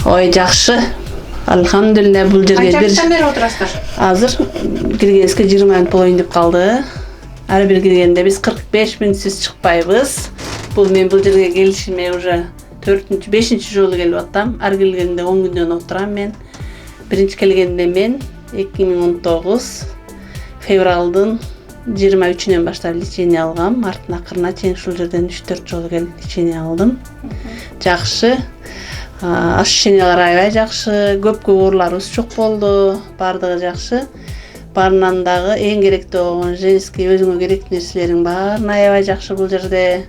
Ой, жакшы. Алхамдулилля, бул жерге Канча жаштан бери отурасыздар? азыр киргенибизге 20 минут болоюн деп калды. Ар бир киргенде биз 45 минутсуз чыкпайбыз. Мен бул жерге келишиме уже 4-5 жолу келип атам. Ар келгенде 10 күндөн отурам мен. Биринчи келгенде мен 2019 февралдын 23-нөн баштап лечение алгам. Марттын акырына чейин ушул жерден 3-4 жолу келип лечение алдым. Жакшы. Ощущениялар аябай жакшы. Көп ооруларыбыз жок болду. Бардыгы жакшы. Барынан дагы эң керектүү болгон женский өзүңө керектүү нерселерин баарын аябай жакшы бул жерде.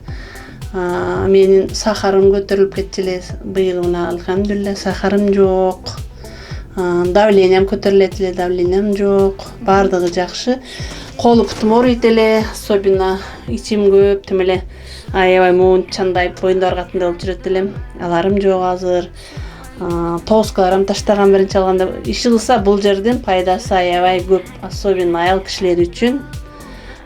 Менин сахарым көтөрүлүп кетти эле быйыл мына алхамдулилля, сахарым жок. Давлениям көтөрүлөт эле, давлениям жок. Бардыгы жакшы. Колу бутум ооруйт эле, особенно ичим көп, тим эле аябай муун чандайып боюндар катында болуп жүрөт элем. Аларым жок азыр. Тоскаларым таштаган биринчи алганда. Иши кылса бул жердин пайдасы аябай көп, особенно аял кишилер үчүн.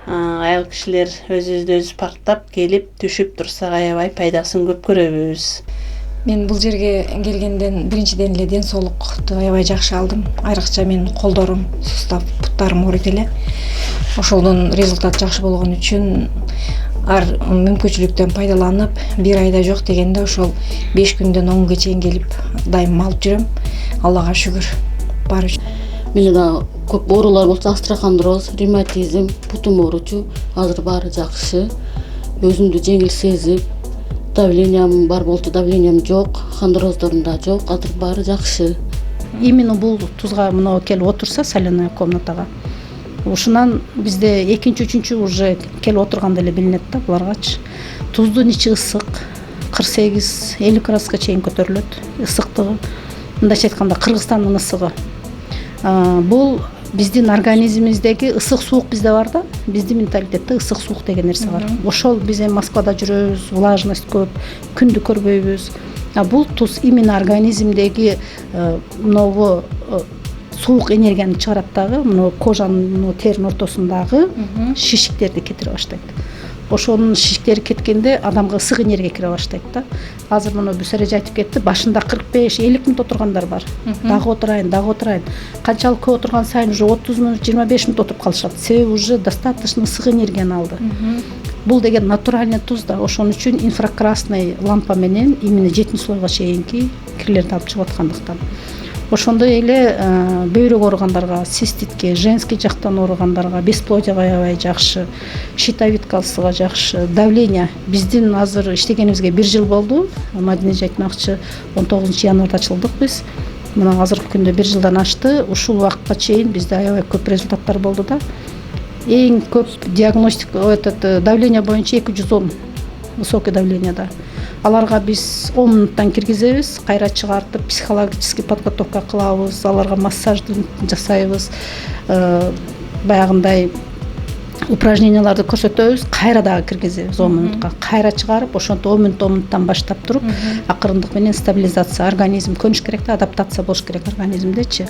Аял кишилер өзүбүздү парктап келип түшүп турсак аябай пайдасын көп көрөбүз. Мен бул жерге келгенден биринчиден эле ден соолукту аябай жакшы алдым. Айрыкча менин колдорум, сустап, буттарым ооруйт эле. Ошолдон результат жакшы болгон үчүн ар мүмкүнчүлүктөн пайдаланып, бир айда жок дегенде ошол 5 күндөн 10 күнгө чейин келип дайым алып жүрөм. Аллага шүгүр. Бар үчүн. Менде да көп оорулар болчу, астрохондроз, ревматизм, бутум ооручу, азыр баары жакшы. Өзүмдү жеңил сезип, давлениям бар болчу, давлениям жок, хондроздорум да жок, азыр баары жакшы. Именно бул тузга мына келип отурса соляная комнатага. Ушунан бизде экинчи, үчүнчү уже келип отурганда эле билинет да буларгачы. Туздун ичи ысык, 48-50 градуска чейин көтөрүлөт ысыктыгы. Мындайча айтканда Кыргызстандын ысыгы. Бул биздин организмибиздеги ысык суук бизде бар да. Биздин менталитетте ысык суук деген нерсе бар. Ошол биз эми Москвада жүрөбүз, влажность көп, күндү көрбөйбүз. Бул туз именно организмдеги могу суук энергияны чыгарат дагы, мына кожанын, теринин ортосундагы шишиктерди кетире баштайт. Ошонун шишиктери кеткенде адамга ысык энергия кире баштайт да. Азыр мына Бүсереж айтып кетти, башында 45-50 мүнөт отургандар бар. Дагы отурайын. Канчалык көп отурган сайын уже 30 мүнөт, 25 мүнөт отуруп калышат. Себеби уже достаточно ысык энергияны алды. Бул деген натуральный туз да. Ошон үчүн инфракрасный лампа менен именно 7-слойго чейинки кирлерди алып чыгып аткандыктан. Ошондой эле бөйрөк ооругандарга, циститке, женский жактан ооругандарга, бесплодияга аябай жакшы, щитовидкасыга жакшы, давление. Биздин азыр иштегенибизге 1 жыл болду. Мадинеже айтмакчы, 19-январда ачылдык биз. Мына азыркы күндө 1 жылдан ашты. Ушул убакытка чейин бизде аябай көп результаттар болду да. Эң көп диагностика, давление боюнча 210, высокое давление да. Аларга биз 10 мүнөттөн киргизебиз, кайра чыгартып, психологический подготовка кылабыз, аларга массажды жасайбыз, баягындай упражненияларды көрсөтөбүз, кайра дагы киргизебиз 10 мүнөткө. Кайра чыгарып, ошонто 10 мүнөттөн баштап туруп, акырындык менен стабилизация, организм көнүш керек да, адаптация болуш керек организмдечи.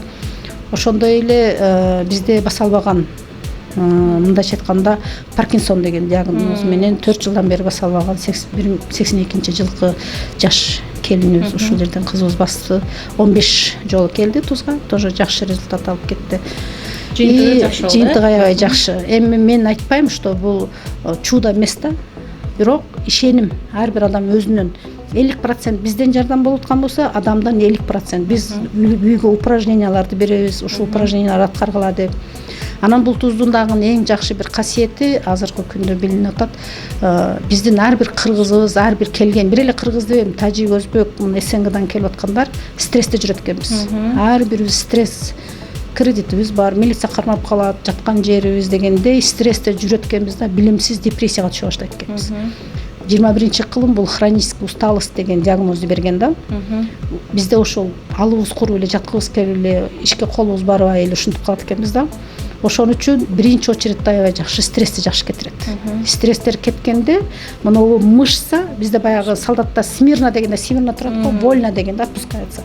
Ошондой эле бизде баса албаган, мындайча айтканда Паркинсон деген диагноз менен 4 жылдан бери баса албаган 82-жылкы жаш келинибиз ушул жерден кызыбыз басты. 15 жолу келди тузга, тоже жакшы результат алып кетти. Жыйынтыгы аябай жакшы. Эми мен айтпайм, что бул чудо эмес да. Бирок ишеним, ар бир адам өзүнүн 50% бизден жардам болуп аткан болсо, адамдан 50%. Биз үйгө упражненияларды беребиз, ушул упражненияларды аткаргыла деп. Анан бул туздун дагы эң жакшы бир касиети азыркы күндө билинип атат. Биздин ар бир кыргызыбыз, ар бир келген, бир эле кыргыз дебейм, тажик, өзбек, СНГдан келип аткандар стрессте жүрөт экенбиз. Ар бирибиз стресс, кредитибиз бар, милиция кармап калат, жаткан жерибиз дегендей стрессте жүрөт экенбиз да, билимсиз депрессияга түшө баштайт экенбиз. 21-кылым бул хронический усталость деген диагнозду берген да. Бизде ошол алыбыз куруп эле, жаткыбыз келип эле, ишке колубуз барбай эле ушинтип калат экенбиз да. Ошон үчүн биринчи очередде аябай жакшы стрессти жакшы кетирет. Стресстер кеткенде, мына мышца, бизде баягы солдатта смирно дегенде смирно турат го, больно дегенде отпускается.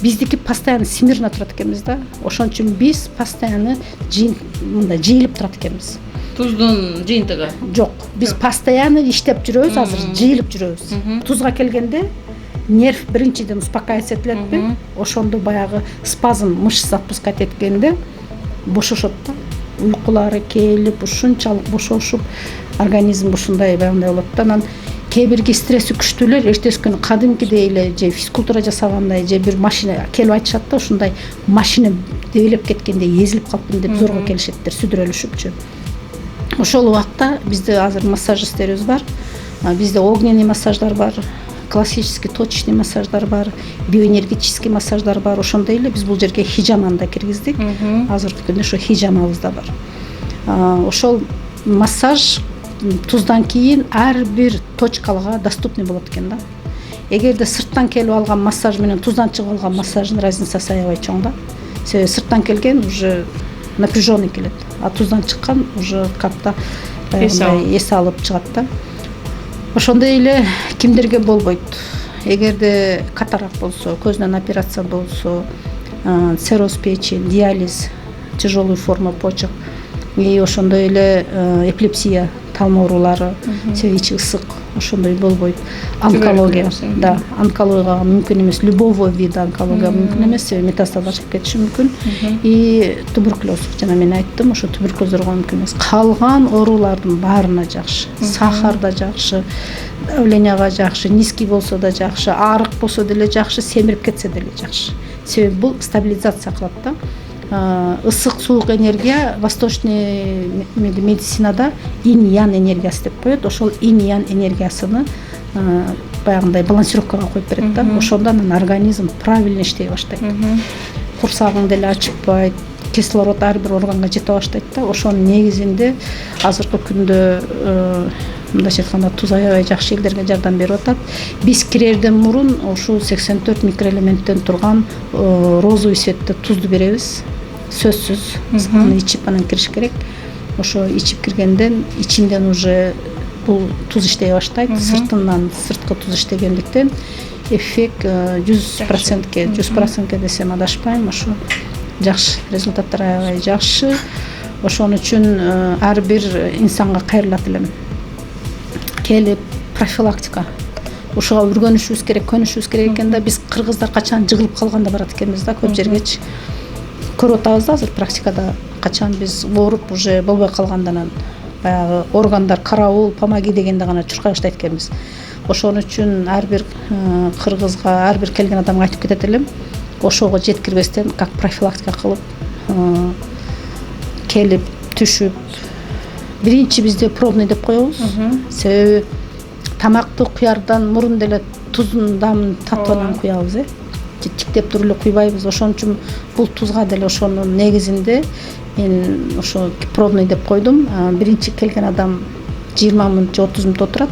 Биздики постоянно смирно турат экенбиз да. Ошон үчүн биз постоянно жыйылып турат экенбиз. Туздун жыйынтыгы жок. Биз постоянно иштеп жүрөбүз, азыр жыйылып жүрөбүз. Тузга келгенде нерв биринчиден успокаиваться этилетпи, ошондо баягы спазм мышц отпускать эткенде бошошот да, уйкулары келип ушунчалык бошошуп организм ушундай баягындай болот да. Анан кээ бирги стресси күчтүүлөр эртеси күнү кадимкидей эле же физкультура жасагандай же бир машина келип айтышат да, ушундай машина дебелеп кеткендей эзилип калыптын деп зорго келишеттир, сүдүрөлүшүпчү. Ошол убакта бизде азыр массажисттерибиз бар. Бизде огненный массаждар бар, классический точечный массаждар бар, биоэнергетический массаждар бар. Ошондой эле биз бул жерге хижаманы да киргиздик. Азыркы күндө ошо хижамабыз да бар. Ошол массаж туздан кийин ар бир точкалга доступный болот экен да. Эгерде сырттан келип алган массаж менен туздан чыгып алган массаждын разницасы аябай чоң да. Себеби сырттан келген уже напряженный келет, а туздан чыккан уже катта эс алып чыгат да. Ошондой эле кимдерге болбойт. Эгерде катаракт болсо, көзүнөн операция болсо, цирроз печени, диализ, тяжелый форма почек, и ошондой эле эпилепсия, талма оорулары, себеби ичи ысык, ошондой болбойт. Онкология, да, онкологияга мүмкүн эмес, любого вида онкология мүмкүн эмес, себеби метастаз чыгып кетиши мүмкүн. И туберкулез, жана мен айттым, ошо туберкулезге мүмкүн эмес. Калган оорулардын баарына жакшы. Сахар да жакшы, давленияга жакшы, низкий болсо да жакшы, арык болсо деле жакшы, семирип кетсе деле жакшы. Себеби бул стабилизация кылат да. Ысык суук энергия восточный медицинада инь-ян энергиясы деп коет. Ошол инь-ян энергиясыны баягындай балансировкага коюп берет да. Ошондо анан организм правильно иштей баштайт. Курсагың деле ачпайт, кислород ар бир органга жете баштайт да. Ошонун негизинде азыркы күндө мындайча айтканда туз аябай жакшы элдерге жардам берип атат. Биз кирерден мурун ушул 84 микроэлементтен турган розовый цветти тузду беребиз. Сөзсүз аны ичип анан кириш керек. Ошо ичип киргенден ичинден уже бул туз иштей баштайт. Сыртынан сырткы туз иштегендиктен эффект 100% десем адашпайм. Ошо жакшы, результаттар аябай жакшы. Ошон үчүн ар бир инсанга кайрылат элем. Келип профилактика. Ушуга үргөнүшүбүз керек, көнүшүбүз керек экен да. Биз кыргыздар качан жыгылып калганда барат экенбиз да, көп жергечи. Көрүп атабыз да азыр практикада качан биз ооруп уже болбой калгандан баягы органдар карабул, помоги дегенде гана чуркай баштайт экенбиз. Ошон үчүн ар бир кыргызга, ар бир келген адамга айтып кетет элем. Ошого жеткирбестен как профилактика кылып келип түшүп. Биринчи бизде пробный деп коебуз. Себеби тамакты куярдан мурун деле туздун дамын татып куябыз, тиктеп туруп эле куйбайбыз. Ошон үчүн бул тузга деле ошонун негизинде мен ошо пробный деп койдум. Биринчи келген адам 20 мүнөт же 30 мүнөт отурат.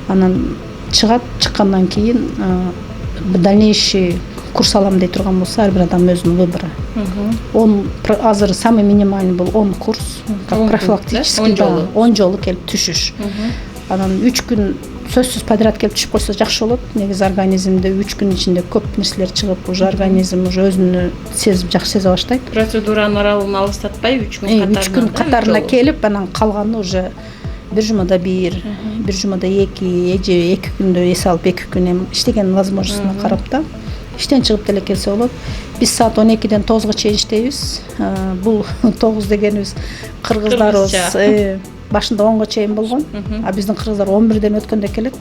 Анан чыгат, чыккандан кийин дальнейший курс алам дей турган болсо ар бир адам өзүнүн выбору. Азыр самый минимальный бул 10 курс, как профилактический, 10 жолу келип түшүш. Анан 3 күн сөзсүз подряд келип түшүп койсо жакшы болот. Негизи организмде 3 күн ичинде көп нерселер чыгып, уже организм уже өзүнү сезип, жакшы сезе баштайт. Процедуранын аралыгын алыстатпай 3 күн катарына келип, анан калганы уже бир жумада бир жумада 2, же 2 күндө эс алып 2 күн иштеген возможностуна карап да. Иштен чыгып деле келсе болот. Биз саат 12-ден 9-га чейин иштейбиз. Бул 9 дегенибиз кыргыздарыбыз башында 10-га чейин болгон, а биздин кыргыздар 11-ден өткөндө келет.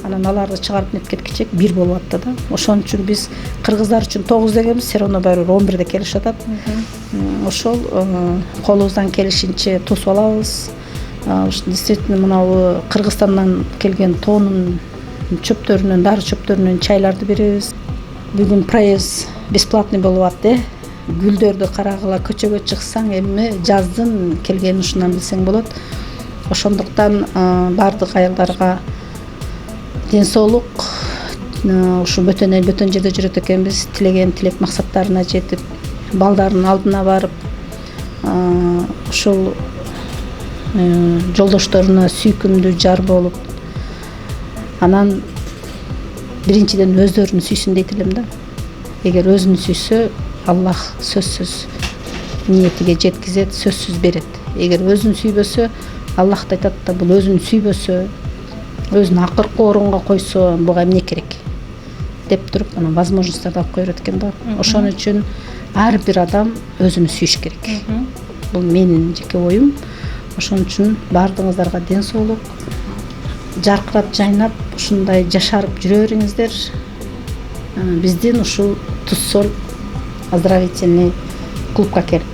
Анан аларды чыгарып неткеткичек 1 болуп атты да. Ошон үчүн биз кыргыздар үчүн 9 дегенбиз, все равно баары 11-де келишип атат. Ошол колубуздан келишинче тосуп алабыз. Действительно мынау Кыргызстандан келген тоонун чөптөрүнөн, дары чөптөрүнөн чайларды беребиз. Бүгүн проезд бесплатный болуп атты. Гүлдөрдү карагыла, көчөгө чыксаң, эми жаздын келгенин ушундан билсең болот. Ошондуктан бардык аялдарга ден соолук, ушу бөтөн эл, бөтөн жерде жүрөт экенбиз. Тилеген тилек максаттарына жетип, балдардын алдына барып, ушул жолдошторуна сүйкүмдүү жар болуп, анан биринчиден өздөрүн сүйсүн дейт элем да. Эгер өзүн сүйсө, Аллах сөзсүз ниетиге жеткизет, сөзсүз берет. Эгер өзүн сүйбөсө, Аллах да айтат да, бул өзүн сүйбөсө, өзүн акыркы орунга койсо, буга эмне керек? деп туруп анан возможностьтарды алып кое берет экен да. Ошон үчүн ар бир адам өзүн сүйүш керек. Бул менин жеке оюм. Ошон үчүн баардыгыңыздарга ден соолук, жаркырап жайнап ушундай жашарып жүрө бериңиздер. Биздин ушул Туз Соль оздоровительный клубка келип